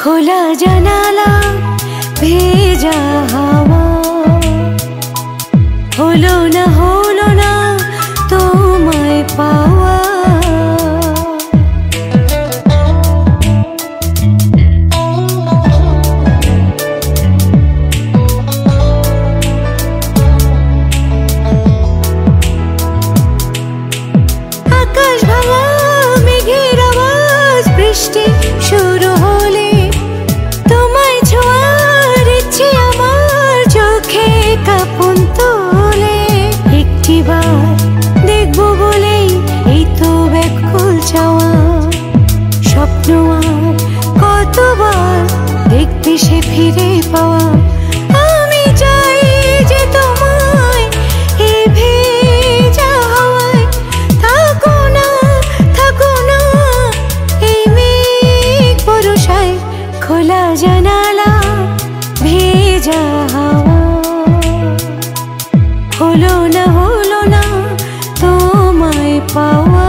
খোলা জানালা ভেজা হাওয়া, হলো না তোমায় পাওয়া। আকাশ ভাঙা মেঘের আওয়াজ, বৃষ্টি শুরু হলে তোমায় ছোঁয়ার ইচ্ছে আমার চোখে কাঁপন তোলে। একটিবার দেখবো বলেই এই তো ব্যাকুল চাওয়া, স্বপ্ন আর কতবার দেখবে সে ফিরে পাওয়া। আমি চাই যে তোমায় এই ভেজা হাওয়ায়, থাকো না এই মেঘ বরষায়। খোলা জানালা ভেজা হাওয়া, হলো না তোমায় পাওয়া।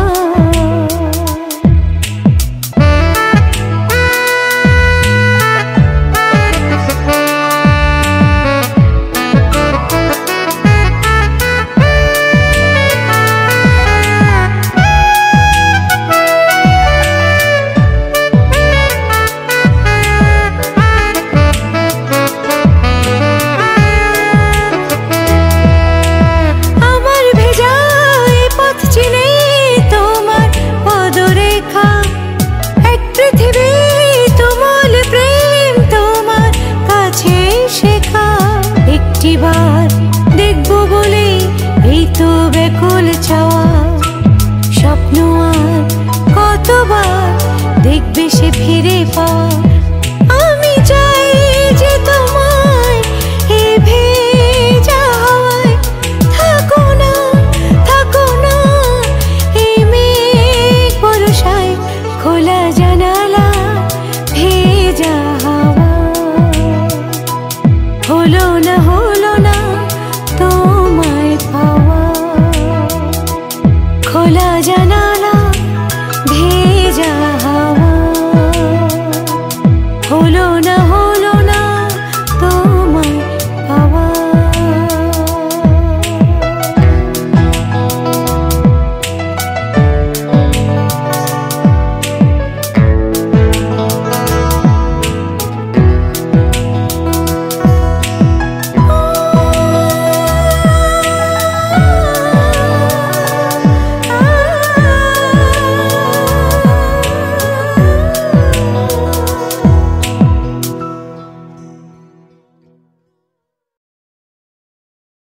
একটিবার দেখবো বলে এই তো ব্যাকুল চাওয়া, স্বপ্ন আর কতবার দেখবে সে ফিরে পাওয়া।